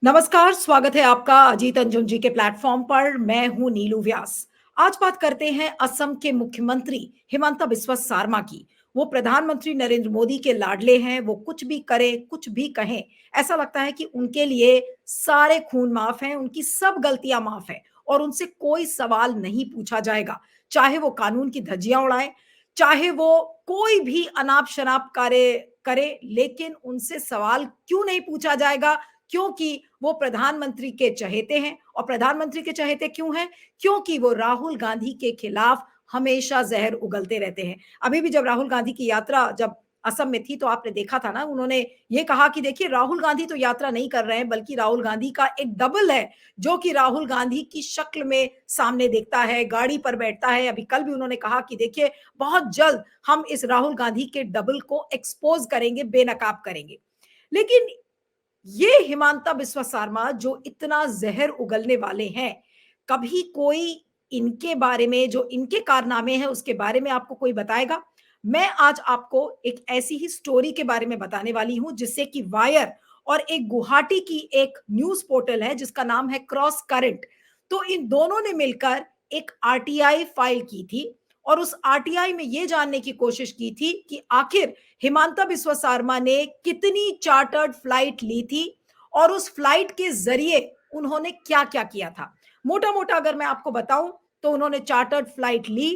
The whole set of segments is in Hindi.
नमस्कार, स्वागत है आपका अजीत अंजुम जी के प्लेटफॉर्म पर। मैं हूं नीलू व्यास। आज बात करते हैं असम के मुख्यमंत्री हिमंता बिस्वा शर्मा की। वो प्रधानमंत्री नरेंद्र मोदी के लाडले हैं। वो कुछ भी करें, कुछ भी कहें, ऐसा लगता है कि उनके लिए सारे खून माफ हैं, उनकी सब गलतियां माफ हैं और उनसे कोई सवाल नहीं पूछा जाएगा। चाहे वो कानून की धज्जियां उड़ाएं, चाहे वो कोई भी अनाप शनाप कार्य करे, लेकिन उनसे सवाल क्यों नहीं पूछा जाएगा? क्योंकि वो प्रधानमंत्री के चहेते हैं। और प्रधानमंत्री के चहेते क्यों हैं? क्योंकि वो राहुल गांधी के खिलाफ हमेशा जहर उगलते रहते हैं। अभी भी जब राहुल गांधी की यात्रा जब असम में थी तो आपने देखा था ना, उन्होंने ये कहा कि देखिए, राहुल गांधी तो यात्रा नहीं कर रहे हैं, बल्कि राहुल गांधी का एक डबल है जो कि राहुल गांधी की शक्ल में सामने देखता है, गाड़ी पर बैठता है। अभी कल भी उन्होंने कहा कि देखिए, बहुत जल्द हम इस राहुल गांधी के डबल को एक्सपोज करेंगे, बेनकाब करेंगे। लेकिन ये हिमांता बिस्वा शर्मा जो इतना जहर उगलने वाले हैं, कभी कोई इनके बारे में, जो इनके कारनामे हैं, उसके बारे में आपको कोई बताएगा? मैं आज आपको एक ऐसी ही स्टोरी के बारे में बताने वाली हूं, जिससे कि वायर और एक गुवाहाटी की एक न्यूज पोर्टल है जिसका नाम है क्रॉस करंट। तो इन दोनों ने मिलकर एक आरटीआई फाइल की थी और उस आरटीआई में यह जानने की कोशिश की थी कि आखिर हिमांता बिस्वा शर्मा ने कितनी चार्टर्ड फ्लाइट ली थी और उस फ्लाइट के जरिए उन्होंने क्या क्या किया था। मोटा मोटा अगर मैं आपको बताऊं तो उन्होंने चार्टर्ड फ्लाइट ली,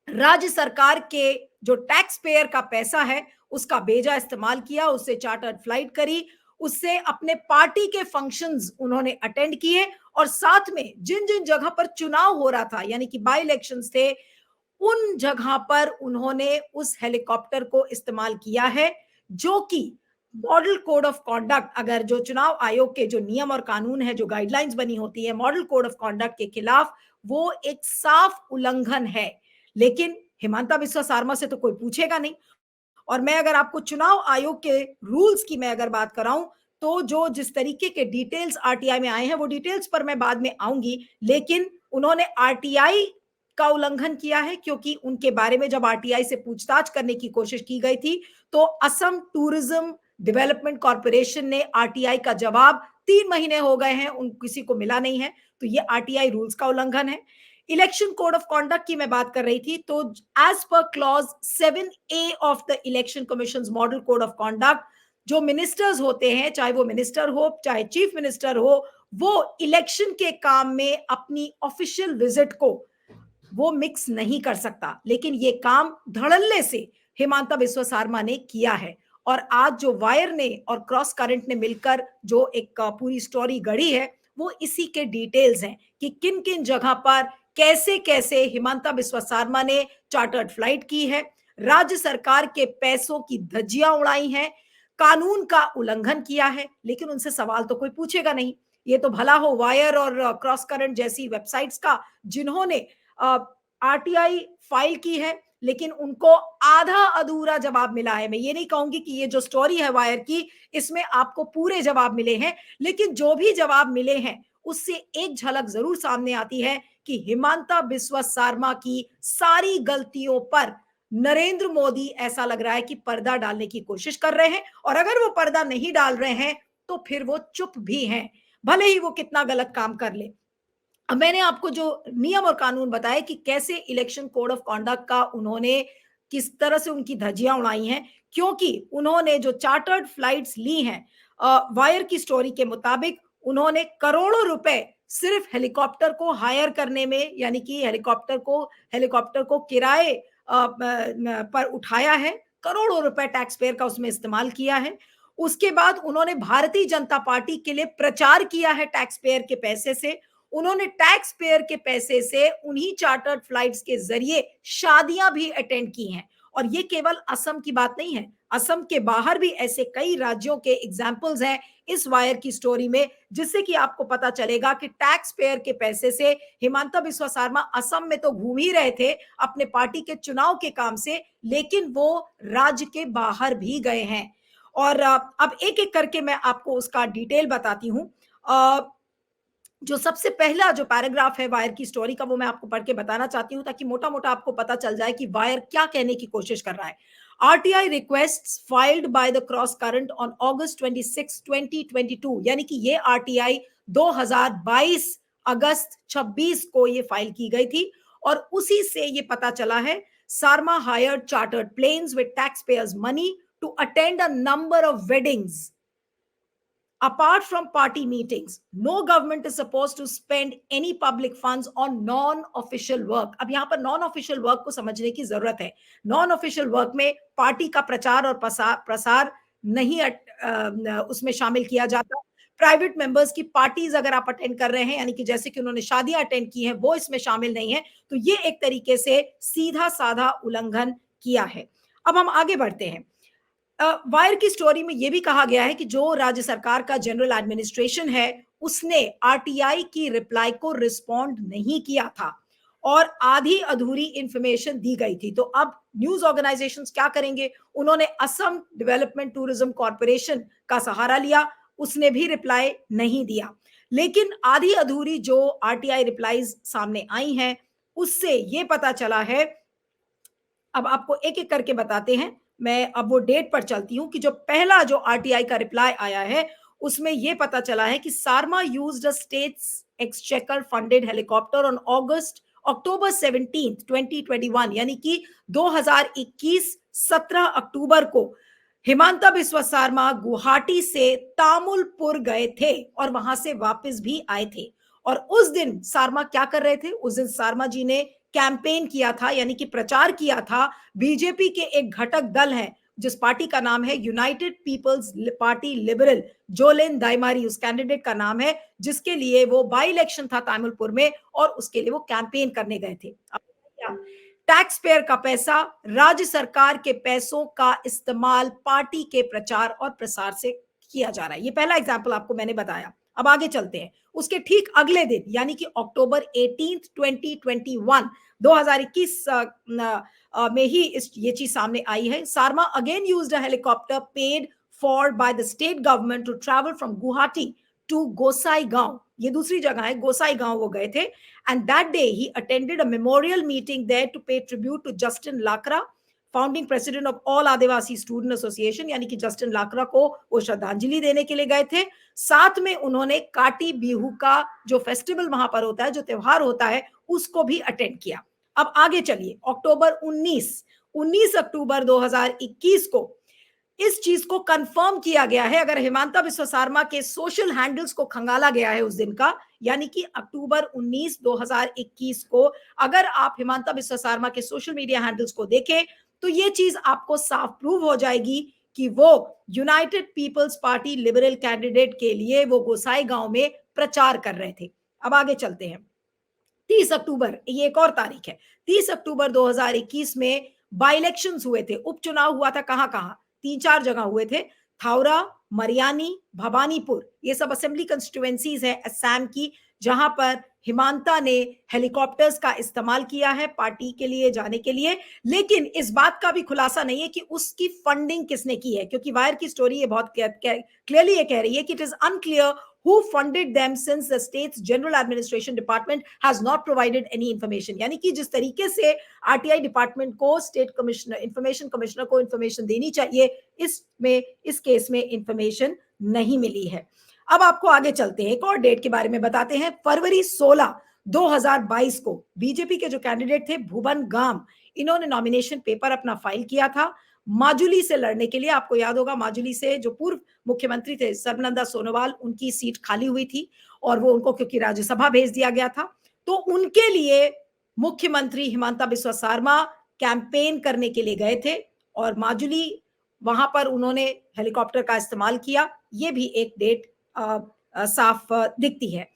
राज्य सरकार के जो टैक्स पेयर का पैसा है उसका बेजा इस्तेमाल किया, उससे चार्टर्ड फ्लाइट करी, उससे अपने पार्टी के फंक्शंस उन्होंने अटेंड किए और साथ में जिन जिन जगह पर चुनाव हो रहा था, यानी कि बाई इलेक्शंस थे, उन जगह पर उन्होंने उस हेलीकॉप्टर को इस्तेमाल किया है, जो कि मॉडल कोड ऑफ कॉन्डक्ट, अगर जो चुनाव आयोग के जो नियम और कानून है, जो गाइडलाइंस बनी होती है मॉडल कोड ऑफ कॉन्डक्ट के खिलाफ, वो एक साफ उल्लंघन है। लेकिन हिमांता बिस्वा शर्मा से तो कोई पूछेगा नहीं। और मैं अगर आपको चुनाव आयोग के रूल्स की मैं अगर बात कराऊं, तो जो जिस तरीके के डिटेल्स आरटीआई में आए हैं, वो डिटेल्स पर मैं बाद में आऊंगी। लेकिन उन्होंने आरटीआई का उल्लंघन किया है, क्योंकि उनके बारे में जब आरटीआई से पूछताछ करने की कोशिश की गई थी तो असम टूरिज्म डेवलपमेंट कॉर्पोरेशन ने आरटीआई का जवाब, 3 महीने हो गए हैं, उन किसी को मिला नहीं है। तो ये आरटीआई रूल्स का उल्लंघन है। इलेक्शन कोड ऑफ कॉन्डक्ट की मैं बात कर रही थी, तो as per clause 7A of the Election Commission model code of conduct, जो मिनिस्टर्स होते हैं, चाहे वो मिनिस्टर हो चाहे चीफ मिनिस्टर हो, वो इलेक्शन के काम में अपनी ऑफिशियल विजिट को वो मिक्स नहीं कर सकता। लेकिन ये काम धड़ल्ले से हिमांता बिस्वा शर्मा ने किया है। और आज जो वायर ने और क्रॉस करंट ने मिलकर जो एक पूरी स्टोरी गढ़ी है, वो इसी के डिटेल्स हैं कि किन किन जगह पर कैसे कैसे हिमांता बिस्वा शर्मा ने चार्टर्ड फ्लाइट की है, राज्य सरकार के पैसों की धज्जियां उड़ाई हैं, कानून का उल्लंघन किया है। लेकिन उनसे सवाल तो कोई पूछेगा नहीं। ये तो भला हो वायर और क्रॉस करंट जैसी वेबसाइट्स का, जिन्होंने आरटीआई फाइल की है, लेकिन उनको आधा अधूरा जवाब मिला है। मैं ये नहीं कहूंगी कि ये जो स्टोरी है वायर की, इसमें आपको पूरे जवाब मिले हैं, लेकिन जो भी जवाब मिले हैं उससे एक झलक जरूर सामने आती है कि हिमांता बिस्वा शर्मा की सारी गलतियों पर नरेंद्र मोदी, ऐसा लग रहा है कि पर्दा डालने की कोशिश कर रहे हैं। और अगर वो पर्दा नहीं डाल रहे हैं तो फिर वो चुप भी हैं, भले ही वो कितना गलत काम कर ले। अब मैंने आपको जो नियम और कानून बताए कि कैसे इलेक्शन कोड ऑफ कॉन्डक्ट का उन्होंने किस तरह से उनकी धज्जियां उड़ाई हैं, क्योंकि उन्होंने जो चार्टर्ड फ्लाइट्स ली हैं, वायर की स्टोरी के मुताबिक उन्होंने करोड़ों रुपए सिर्फ हेलीकॉप्टर को हायर करने में, यानी कि हेलीकॉप्टर को किराए पर उठाया है, करोड़ों रुपए टैक्स पेयर का उसमें इस्तेमाल किया है। उसके बाद उन्होंने भारतीय जनता पार्टी के लिए प्रचार किया है टैक्स पेयर के पैसे से। उन्होंने टैक्स पेयर के पैसे से उन्हीं चार्टर्ड फ्लाइट्स के जरिए शादियां भी अटेंड की हैं। और ये केवल असम की बात नहीं है, असम के बाहर भी ऐसे कई राज्यों के एग्जाम्पल्स हैं इस वायर की स्टोरी में, जिससे कि आपको पता चलेगा कि टैक्स पेयर के पैसे से हिमांता बिस्वा शर्मा असम में तो घूम ही रहे थे अपने पार्टी के चुनाव के काम से, लेकिन वो राज्य के बाहर भी गए हैं। और अब एक एक करके मैं आपको उसका डिटेल बताती हूं। जो सबसे पहला जो पैराग्राफ है वायर की स्टोरी का, वो मैं आपको पढ़ के बताना चाहती हूं, ताकि मोटा मोटा आपको पता चल जाए कि वायर क्या कहने की कोशिश कर रहा है। RTI requests filed by the cross current on August 26, 2022, यानी कि ये आरटीआई 2022 अगस्त 26 को ये फाइल की गई थी और उसी से ये पता चला है Sarma hired chartered planes with taxpayers' money to attend a number of weddings. Apart from party meetings, no government is supposed to spend any public funds on non-official work. अब यहाँ पर non-official work को समझने की जरूरत है. Non-official work में पार्टी का प्रचार और प्रसार नहीं उसमें शामिल किया जाता. प्राइवेट मेंबर्स की पार्टीज अगर आप अटेंड कर रहे हैं, यानी कि जैसे कि उन्होंने शादियां अटेंड की हैं, वो इसमें शामिल नहीं है, तो ये एक तरीके से सीधा साधा उल्लंघन किया है. अब हम आगे बढ़ते हैं. वायर की स्टोरी में यह भी कहा गया है कि जो राज्य सरकार का जनरल एडमिनिस्ट्रेशन है उसने आरटीआई की रिप्लाई को रिस्पॉन्ड नहीं किया था और आधी अधूरी इंफॉर्मेशन दी गई थी. तो अब न्यूज ऑर्गेनाइजेशंस क्या करेंगे? उन्होंने असम डेवलपमेंट टूरिज्म कॉर्पोरेशन का सहारा लिया, उसने भी रिप्लाई नहीं दिया. लेकिन आधी अधूरी जो आरटीआई रिप्लाईज सामने आई हैं उससे यह पता चला है. अब आपको एक एक करके बताते हैं. मैं अब वो डेट पर चलती हूं कि जो पहला जो आरटीआई का रिप्लाई आया है उसमें यह पता चला है कि Sarma used a state's exchequer funded helicopter on October 17, 2021, यानी कि 2021 17 अक्टूबर को हिमांता बिस्वा सारमा गुवाहाटी से तामुलपुर गए थे और वहां से वापस भी आए थे. और उस दिन सारमा क्या कर रहे थे? उस दिन सारमा जी ने कैंपेन किया था, यानी कि प्रचार किया था बीजेपी के एक घटक दल है जिस पार्टी का नाम है यूनाइटेड पीपल्स पार्टी लिबरल, जोलेन दाइमारी उस कैंडिडेट का नाम है, जिसके लिए वो बाई इलेक्शन था तामुलपुर में और उसके लिए वो कैंपेन करने गए थे. टैक्स पेयर का पैसा, राज्य सरकार के पैसों का इस्तेमाल पार्टी के प्रचार और प्रसार से किया जा रहा है. ये पहला एग्जाम्पल आपको मैंने बताया. अब आगे चलते हैं. उसके ठीक अगले दिन यानी कि October 18, 2021, 2021 में ही ये चीज सामने आई है. Sarma again used a helicopter paid for by the state government to travel from Guwahati to Gossaigaon. ये दूसरी जगह है, गोसाईगांव वो गए थे. And that day he attended a memorial meeting there to pay tribute to Justin Lakra, founding president of all Adivasi student association, यानी कि जस्टिन लाकरा को वो श्रद्धांजलि देने के लिए गए थे. साथ में उन्होंने काटी बिहू का जो फेस्टिवल वहां पर होता है, जो त्योहार होता है, उसको भी अटेंड किया. अब आगे चलिए. October 19 अक्टूबर 2021 को इस चीज को कंफर्म किया गया है. अगर हिमांता बिस्वा सारमा के सोशल हैंडल्स को खंगाला गया है उस दिन का, यानी कि October 19, 2021 को अगर आप हिमांता बिस्वा सारमा के सोशल मीडिया हैंडल्स को देखें तो ये चीज आपको साफ प्रूव हो जाएगी कि वो यूनाइटेड पीपल्स पार्टी लिबरल कैंडिडेट के लिए वो गोसाईगांव में प्रचार कर रहे थे. अब आगे चलते हैं. 30 अक्टूबर, ये एक और तारीख है, 30 अक्टूबर 2021 में बाई इलेक्शंस हुए थे. उपचुनाव हुआ था. कहां कहां? 3-4 जगह हुए थे. थाउरा, मरियानी, भवानीपुर, ये सब असेंबली कंस्टिट्यूएंसीज है असम की, जहां पर हिमांता ने हेलीकॉप्टर्स का इस्तेमाल किया है पार्टी के लिए जाने के लिए. लेकिन इस बात का भी खुलासा नहीं है कि उसकी फंडिंग किसने की है, क्योंकि वायर की स्टोरी ये बहुत क्लियरली ये कह रही है कि it is unclear who funded them since the state's general administration department has not provided any information. यानी कि जिस तरीके से आरटीआई डिपार्टमेंट को स्टेट कमिश्नर इंफॉर्मेशन कमिश्नर को इंफॉर्मेशन देनी चाहिए, इस केस में इंफॉर्मेशन नहीं मिली है. अब आपको आगे चलते हैं, एक और डेट के बारे में बताते हैं. फरवरी 16, 2022 को बीजेपी के जो कैंडिडेट थे भुवन गाम, इन्होंने नॉमिनेशन पेपर अपना फाइल किया था माजुली से लड़ने के लिए. आपको याद होगा माजुली से जो पूर्व मुख्यमंत्री थे सर्बानंद सोनोवाल, उनकी सीट खाली हुई थी और वो उनको क्योंकि राज्यसभा भेज दिया गया था, तो उनके लिए मुख्यमंत्री हिमांता बिस्वा सारमा कैंपेन करने के लिए गए थे और माजुली वहां पर उन्होंने हेलीकॉप्टर का इस्तेमाल किया. ये भी एक डेट साफ दिखती है.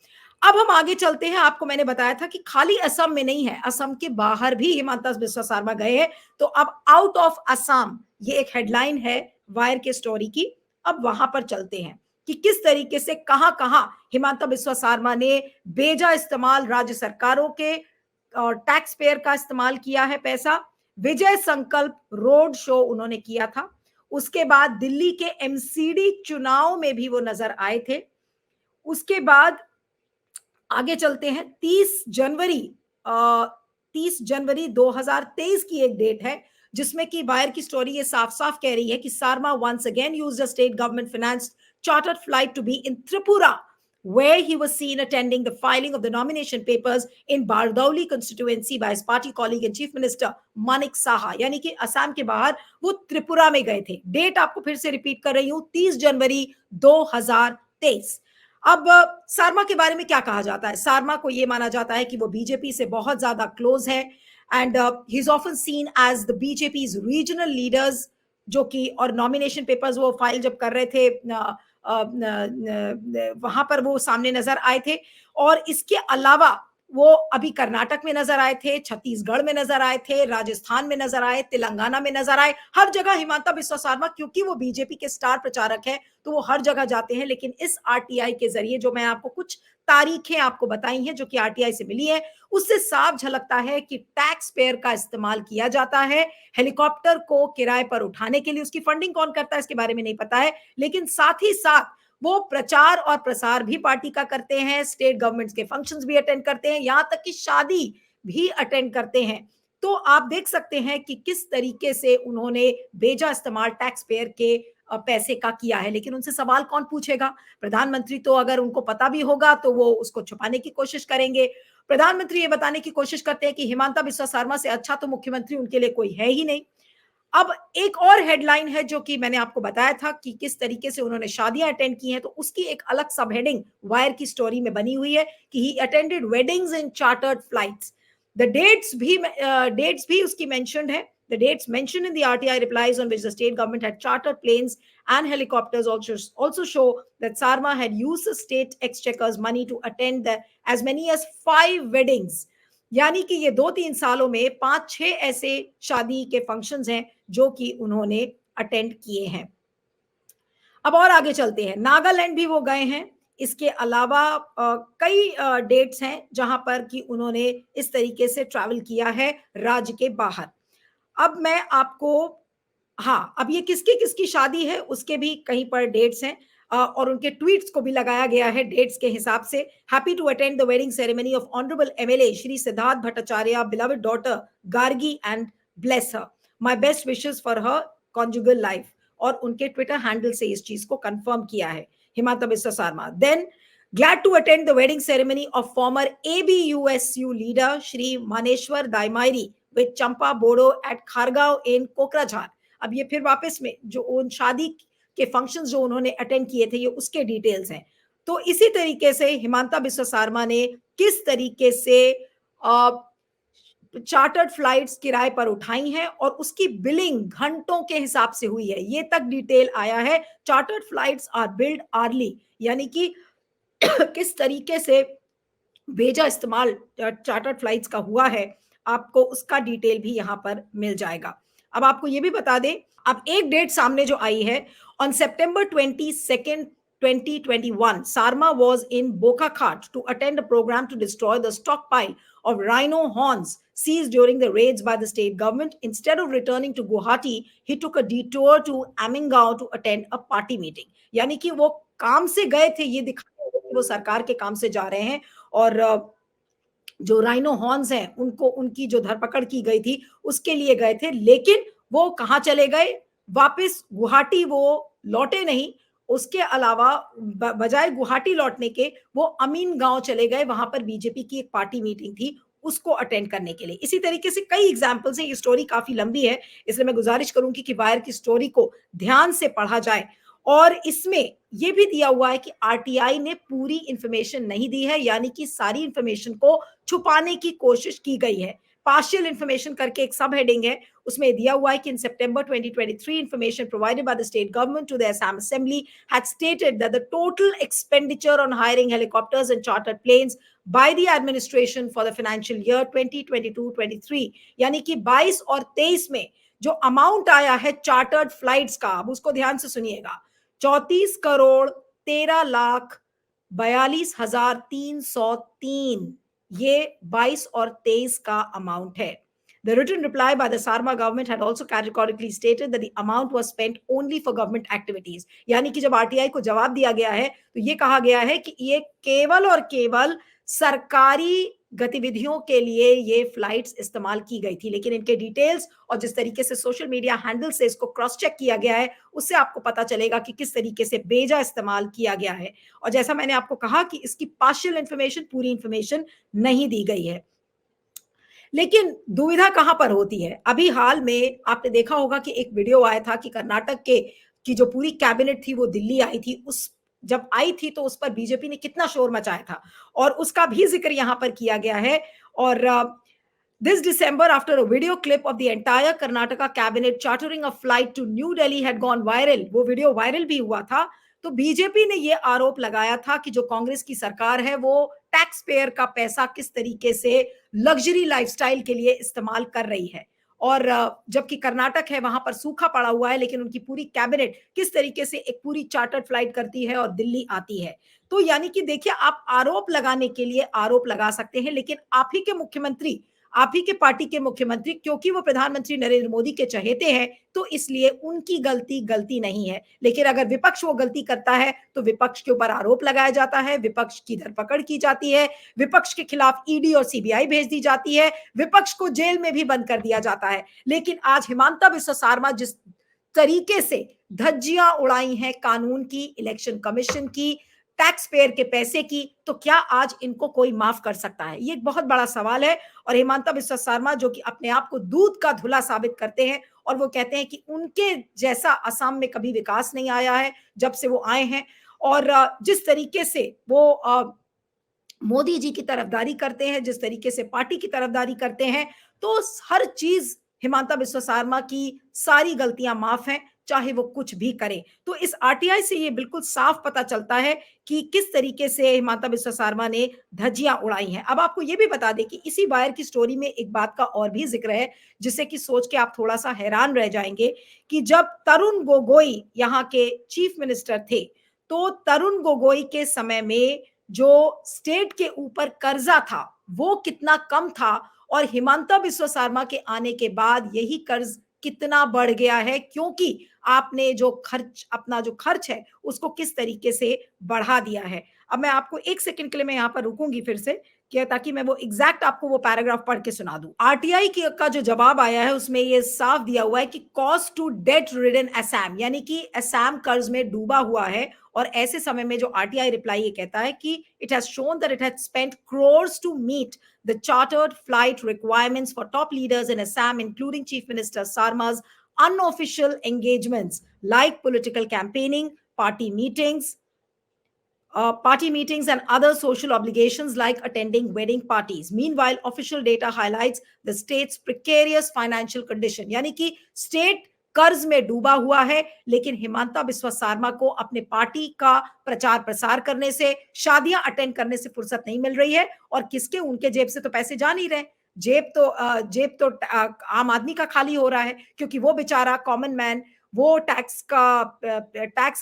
अब हम आगे चलते हैं. आपको मैंने बताया था कि खाली असम में नहीं है, असम के बाहर भी हिमांता बिस्वा सारमा गए हैं. तो अब आउट ऑफ असम, ये एक हेडलाइन है वायर के स्टोरी की. अब वहां पर चलते हैं कि किस तरीके से कहां कहां हिमांता बिस्वा सारमा ने बेजा इस्तेमाल राज्य सरकारों के और टैक्स पेयर का इस्तेमाल किया है पैसा. विजय संकल्प रोड शो उन्होंने किया था. उसके बाद दिल्ली के एमसीडी चुनाव में भी वो नजर आए थे. उसके बाद आगे चलते हैं. 30 जनवरी 2023 की एक डेट है जिसमें कि वायर की स्टोरी ये साफ-साफ कह रही है कि Sarma once again used a state government financed chartered flight to be in Tripura, where he was seen attending the filing of the nomination papers in Bardauli constituency by his party colleague and Chief Minister Manik Saha. यानी कि असम के बाहर वो त्रिपुरा में गए थे. डेट आपको फिर से रिपीट कर रही हूं, 30 जनवरी 2023. अब सारमा के बारे में क्या कहा जाता है? सारमा को ये माना जाता है कि वो बीजेपी से बहुत ज्यादा क्लोज है and he is often seen as the BJP's regional leaders, जो कि और नॉमिनेशन पेपर्स वो फाइल जब कर रहे थे वहां पर वो सामने नजर आए थे. और इसके अलावा वो अभी कर्नाटक में नजर आए थे, छत्तीसगढ़ में नजर आए थे, राजस्थान में नजर आए, तेलंगाना में नजर आए, हर जगह हिमांता बिस्वा शर्मा, क्योंकि वो बीजेपी के स्टार प्रचारक है तो वो हर जगह जाते हैं. लेकिन इस आरटीआई के जरिए जो मैं आपको कुछ तारीखें आपको बताई हैं जो कि आरटीआई से मिली है, उससे साफ झलकता है कि टैक्स पेयर का इस्तेमाल किया जाता है. हेलीकॉप्टर को किराए पर उठाने के लिए उसकी फंडिंग कौन करता है इसके बारे में नहीं पता है, लेकिन साथ ही साथ वो प्रचार और प्रसार भी पार्टी का करते हैं, स्टेट गवर्नमेंट्स के फंक्शंस भी अटेंड करते हैं, यहां तक कि शादी भी अटेंड करते हैं. तो आप देख सकते हैं कि किस तरीके से उन्होंने बेजा इस्तेमाल टैक्स पेयर के पैसे का किया है. लेकिन उनसे सवाल कौन पूछेगा? प्रधानमंत्री तो अगर उनको पता भी होगा तो वो उसको छुपाने की कोशिश करेंगे. प्रधानमंत्री ये बताने की कोशिश करते हैं कि हिमांता बिस्वा शर्मा से अच्छा तो मुख्यमंत्री उनके लिए कोई है ही नहीं. अब एक और हेडलाइन है जो कि मैंने आपको बताया था कि किस तरीके से उन्होंने शादियां अटेंड की हैं, तो उसकी एक अलग सब हेडिंग वायर की स्टोरी में बनी हुई है कि he attended weddings in chartered flights. The dates भी उसकी मेंशन्ड है. The dates mentioned in the RTI replies on which the state government had chartered planes and helicopters also show that Sarma had used the state exchequer's money to attend as many as 5 weddings. यानी कि ये 2-3 सालों में 5-6 ऐसे शादी के फंक्शंस हैं जो कि उन्होंने अटेंड किए हैं. अब और आगे चलते हैं. नागालैंड भी वो गए हैं. इसके अलावा कई डेट्स हैं जहां पर कि उन्होंने इस तरीके से ट्रैवल किया है राज्य के बाहर. अब मैं आपको, हाँ, अब ये किसकी किसकी शादी है उसके भी कहीं पर डेट्स हैं और उनके ट्वीट्स को भी लगाया गया है डेट्स के हिसाब से. Happy to attend the wedding ceremony of honourable MLA Shri Siddhartha Bhattacharya beloved daughter Gargi and bless her. My best wishes for her conjugal life. और उनके ट्विटर हैंडल से इस चीज को कंफर्म किया है Himanta Biswa Sarma. Then glad to attend the wedding ceremony of former ABUSU leader Shri Maneshwar Daimairi with Champa Bodo at Khargaon in Kokrajhar. अब ये फिर वापस में जो उन शादी के फंक्शंस जो उन्होंने अटेंड किए थे ये उसके डिटेल्स हैं. तो इसी तरीके से हिमांता बिस्वा शर्मा ने किस तरीके से चार्टर्ड फ्लाइट्स किराए पर उठाई हैं और उसकी बिलिंग घंटों के हिसाब से हुई है, ये तक डिटेल आया है. Chartered flights are billed early, यानी कि किस तरीके से भेजा इस्तेमाल चार्टर्ड फ्लाइट्स का हुआ है, आपको उसका डिटेल भी यहां पर मिल जाएगा. अब आपको ये भी बता दें, अब एक डेट सामने जो आई है, on September 22nd 2021 Sarma was in Bokakhat to attend a program to destroy the stockpile of rhino horns seized during the raids by the state government. Instead of returning to Guwahati, he took a detour to Amingao to attend a party meeting. यानी कि वो काम से गए थे, ये दिखाने कि वो सरकार के काम से जा रहे हैं. और जो राइनो हॉर्न्स हैं उनको, उनकी जो धरपकड़ की गई थी उसके लिए गए थे. लेकिन वो कहाँ चले गए? वापस गुवाहाटी वो लौटे नहीं. उसके अलावा बजाय गुवाहाटी लौटने के वो अमीन गांव चले गए. वहां पर बीजेपी की एक पार्टी मीटिंग थी, उसको अटेंड करने के लिए. इसी तरीके से कई एग्जाम्पल्स हैं. ये स्टोरी काफी लंबी है, इसलिए मैं गुजारिश करूंगी कि वायर की स्टोरी को ध्यान से पढ़ा जाए. और इसमें यह भी दिया हुआ है कि आरटीआई ने पूरी इंफॉर्मेशन नहीं दी है, यानी कि सारी इंफॉर्मेशन को छुपाने की कोशिश की गई है. पार्शियल इंफॉर्मेशन करके एक सब हेडिंग है, उसमें दिया हुआ है कि इन सितंबर 2023 information provided by the state government to the Assam Assembly had stated that the total expenditure on hiring helicopters and chartered planes by the administration for the financial year 2022-23, यानी कि 22 और 23 में जो अमाउंट आया है चार्टर्ड फ्लाइट्स का, अब उसको ध्यान से सुनिएगा, 34,13,42,303. ये 22 और 23 का अमाउंट है. The written reply by the Sarma government had also categorically stated that the amount was spent only for government activities. यानी कि जब आरटीआई को जवाब दिया गया है तो ये कहा गया है कि ये केवल और केवल सरकारी गतिविधियों के लिए ये फ्लाइट्स इस्तेमाल की गई थी, लेकिन इनके डिटेल्स और जिस तरीके से सोशल मीडिया हैंडल से इसको क्रॉस चेक किया गया है, उससे आपको पता चलेगा कि किस तरीके से बेजा इस्तेमाल किया गया है। और जैसा मैंने आपको कहा कि इसकी पार्शियल इन्फॉर्मेशन, पूरी इन्फॉर्मेशन नहीं दी गई है। लेकिन दुविधा कहाँ पर होती है? अभी हाल में आपने देखा होगा कि एक वीडियो आया था कि कर्नाटक के की जो पूरी कैबिनेट थी वो दिल्ली आई थी। उस जब आई थी तो उस पर बीजेपी ने कितना शोर मचाया था और उसका भी ज़िक्र यहाँ पर किया गया है। और this December, after a video clip of the entire Karnataka cabinet chartering a flight to New Delhi had gone viral, वो वीडियो वायरल भी हुआ था। तो बीजेपी ने ये आरोप लगाया था कि जो कांग्रेस की सरकार है वो टैक्स पेयर का पैसा किस तरीके से लग्जरी लाइफस्टाइल के लिए इस्तेमाल कर रही है। और जबकि कर्नाटक है वहां पर सूखा पड़ा हुआ है, लेकिन उनकी पूरी कैबिनेट किस तरीके से एक पूरी चार्टर्ड फ्लाइट करती है और दिल्ली आती है। तो यानी कि देखिए, आप आरोप लगाने के लिए आरोप लगा सकते हैं, लेकिन आप ही के मुख्यमंत्री, आप ही के पार्टी के मुख्यमंत्री, क्योंकि वो प्रधानमंत्री नरेंद्र मोदी के चहेते हैं, तो इसलिए उनकी गलती गलती नहीं है। लेकिन अगर विपक्ष वो गलती करता है तो विपक्ष के ऊपर आरोप लगाया जाता है, विपक्ष की धरपकड़ की जाती है, विपक्ष के खिलाफ ईडी और सीबीआई भेज दी जाती है, विपक्ष को जेल में भी बंद कर दिया जाता है। लेकिन आज हिमांता बिस्वा शर्मा जिस तरीके से धज्जियां उड़ाई हैं कानून की, इलेक्शन कमीशन की, टैक्स पेयर के पैसे की, तो क्या आज इनको कोई माफ कर सकता है? ये एक बहुत बड़ा सवाल है। और हिमांता बिस्वा शर्मा जो कि अपने आप को दूध का धुला साबित करते हैं और वो कहते हैं कि उनके जैसा असम में कभी विकास नहीं आया है जब से वो आए हैं। और जिस तरीके से वो मोदी जी की तरफदारी करते हैं, जिस तरीके से पार्टी की तरफदारी करते हैं, तो हर चीज हिमांता बिस्वा शर्मा की सारी गलतियां माफ हैं, चाहे वो कुछ भी करें। तो इस आरटीआई से ये बिल्कुल साफ पता चलता है कि किस तरीके से हिमांता बिस्वा शर्मा ने धज्जियां उड़ाई हैं। अब आपको ये भी बता दें कि इसी वायर की स्टोरी में एक बात का और भी जिक्र है, जिससे कि सोच के आप थोड़ा सा हैरान रह जाएंगे कि जब तरुण गोगोई यहाँ के चीफ मिनिस्टर थे, तो तरुण गोगोई के समय में जो स्टेट के ऊपर कर्जा था वो कितना कम था, और हिमांता बिस्वा शर्मा के आने के बाद यही कर्ज कितना बढ़ गया है, क्योंकि आपने जो खर्च, अपना जो खर्च है उसको किस तरीके से बढ़ा दिया है। अब मैं आपको एक सेकंड के लिए मैं यहाँ पर रुकूंगी फिर से, कि ताकि मैं वो एग्जैक्ट आपको वो पैराग्राफ पढ़ के सुना दूं। आरटीआई का जो जवाब आया है उसमें ये साफ दिया हुआ है कि cost to date ridden Assam, यानी कि असम कर्ज में डूबा हुआ है। और ऐसे समय में जो आरटीआई रिप्लाई ये कहता है कि it has shown that it has spent crores to meet the chartered flight requirements for top leaders in Assam, including Chief Minister Sarma's unofficial engagements like political campaigning, party meetings and other social obligations like attending wedding parties. Meanwhile, official data highlights the state's precarious financial condition. यानी कि स्टेट कर्ज में डूबा हुआ है, लेकिन हिमांता बिस्वा शर्मा को अपने पार्टी का प्रचार प्रसार करने से, शादियां अटेंड करने से फुर्सत नहीं मिल रही है। और किसके, उनके जेब से तो पैसे जा नहीं रहे। जेब तो आम आदमी का खाली हो रहा है, क्योंकि वो बेचारा कॉमन मैन, वो टैक्स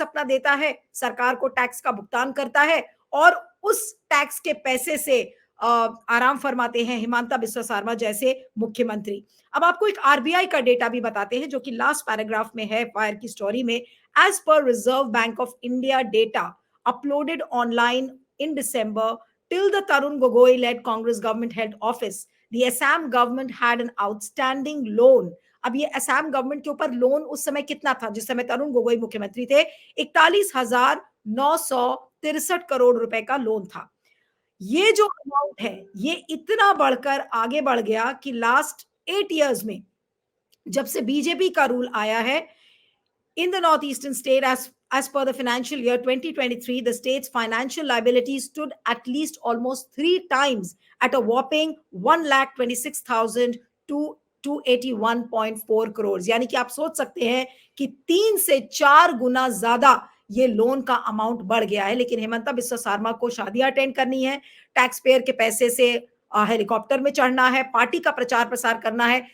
अपना देता है, सरकार को टैक्स का भुगतान करता है, और उस टैक्स के पैसे से आराम फरमाते हैं हिमांता बिस्वा शर्मा जैसे मुख्यमंत्री। अब आपको एक आरबीआई का डेटा भी बताते हैं जो कि लास्ट पैराग्राफ में है फायर की स्टोरी में। As per Reserve Bank of India data uploaded online in December, till the Tarun Gogoi led Congress government held office, the Assam government had an outstanding loan. अब ये असम गवर्नमेंट के ऊपर लोन उस समय कितना था जिस समय तरुण गोगोई मुख्यमंत्री थे? 41,963 करोड़ रुपए का लोन था। ये जो अमाउंट है ये इतना बढ़कर आगे बढ़ गया कि लास्ट 8 years में, जब से बीजेपी का रूल आया है in the northeastern state, as per the financial year 2023, the state's financial liabilities stood at least almost 3 times at a whopping 1,26,000 to 281.4 crores. यानी कि आप सोच सकते हैं कि 3 से 4 गुना ज्यादा ये लोन का अमाउंट बढ़ गया है। लेकिन हिमंता बिस्वा शर्मा को शादियां अटेंड करनी है, टैक्स पेयर के पैसे से हेलीकॉप्टर में चढ़ना है, पार्टी का प्रचार प्रसार करना है।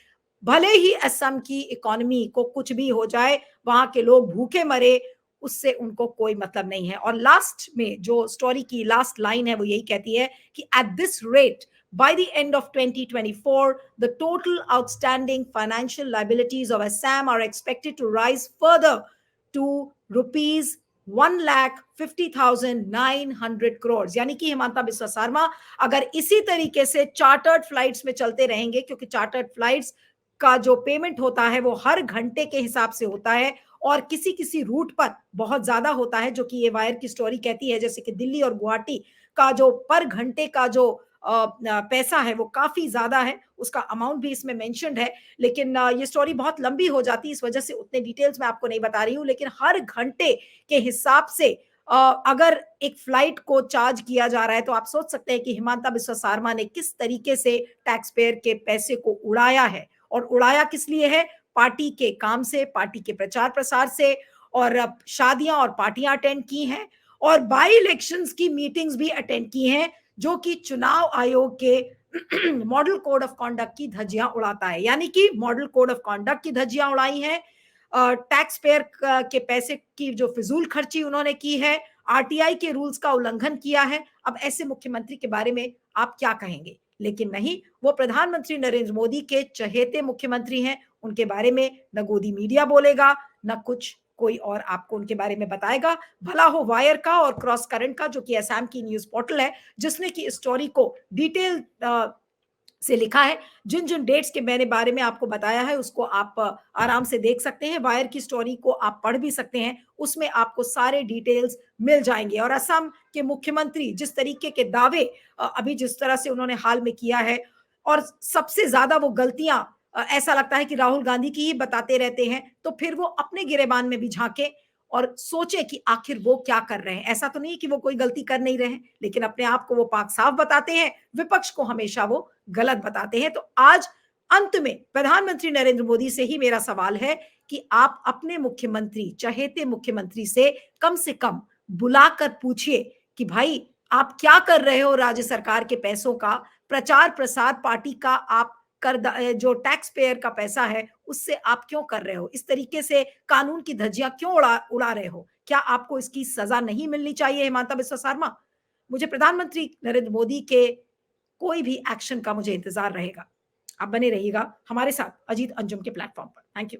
भले ही असम की इकोनॉमी को कुछ भी हो जाए, वहां के लोग भूखे मरे, उससे उनको कोई मतलब नहीं है। और लास्ट में जो स्टोरी की लास्ट लाइन है वो यही कहती है कि at this rate, by the end of 2024, the total outstanding financial liabilities of Assam are expected to rise further to rupees 1,50,900 crore, यानी कि हिमांता बिस्वा शर्मा अगर इसी तरीके से चार्टर्ड फ्लाइट्स में चलते रहेंगे, क्योंकि चार्टर्ड फ्लाइट्स का जो पेमेंट होता है वो हर घंटे के हिसाब से होता है और किसी किसी रूट पर बहुत ज्यादा होता है, जो कि ये वायर की स्टोरी कहती है, जैसे कि दिल्ली और गुवाहाटी का जो पर घंटे का जो पैसा है वो काफी ज्यादा है, उसका अमाउंट भी इसमें मेंशन्ड है। लेकिन ये स्टोरी बहुत लंबी हो जाती है, इस वजह से उतने डिटेल्स मैं आपको नहीं बता रही हूँ। लेकिन हर घंटे के हिसाब से अगर एक फ्लाइट को चार्ज किया जा रहा है, तो आप सोच सकते हैं कि हिमांता बिस्वा शर्मा ने किस तरीके से टैक्स पेयर के पैसे को उड़ाया है। और उड़ाया किस लिए है? पार्टी के काम से, पार्टी के प्रचार प्रसार से, और शादियां और पार्टियां अटेंड की हैं, और बाई इलेक्शंस की मीटिंग्स भी अटेंड की हैं, जो कि चुनाव आयोग के मॉडल कोड ऑफ कॉन्डक्ट की धज्जियां उड़ाता है। यानी कि मॉडल कोड ऑफ कॉन्डक्ट की धज्जियां उड़ाई हैं, टैक्स पेयर के पैसे की जो फिजूल खर्ची उन्होंने की है, आरटीआई के रूल्स का उल्लंघन किया है। अब ऐसे मुख्यमंत्री के बारे में आप क्या कहेंगे? लेकिन नहीं, वो प्रधानमंत्री नरेंद्र मोदी के चहेते मुख्यमंत्री हैं, उनके बारे में न गोदी मीडिया बोलेगा, न कुछ कोई और आपको उनके बारे में बताएगा। भला हो वायर का और क्रॉस करंट का, जो कि असम की न्यूज पोर्टल है, जिसने की स्टोरी को डिटेल से लिखा है। जिन जिन डेट्स के मैंने बारे में आपको बताया है, उसको आप आराम से देख सकते हैं। वायर की स्टोरी को आप पढ़ भी सकते हैं, उसमें आपको सारे डिटेल्स मिल जाएंगे। और असम के मुख्यमंत्री जिस तरीके के दावे अभी जिस तरह से उन्होंने हाल में किया है, और सबसे ज्यादा वो गलतियां ऐसा लगता है कि राहुल गांधी की ही बताते रहते हैं, तो फिर वो अपने गिरेबान में भी झांके और सोचे कि आखिर वो क्या कर रहे हैं। ऐसा तो नहीं कि वो कोई गलती कर नहीं रहे हैं, लेकिन अपने आप को वो पाक साफ बताते हैं, विपक्ष को हमेशा वो गलत बताते हैं। तो आज अंत में प्रधानमंत्री नरेंद्र मोदी से ही मेरा सवाल है कि आप अपने मुख्यमंत्री, चहेते मुख्यमंत्री से कम बुलाकर पूछिए कि भाई आप क्या कर रहे हो, राज्य सरकार के पैसों का प्रचार प्रसार, पार्टी का आप कर जो टैक्स पेयर का पैसा है उससे आप क्यों कर रहे हो? इस तरीके से कानून की धज्जियां क्यों उड़ा रहे हो? क्या आपको इसकी सजा नहीं मिलनी चाहिए हिमांता बिस्वा शर्मा? मुझे प्रधानमंत्री नरेंद्र मोदी के कोई भी एक्शन का मुझे इंतजार रहेगा। आप बने रहिएगा हमारे साथ अजीत अंजुम के प्लेटफॉर्म पर। Thank you.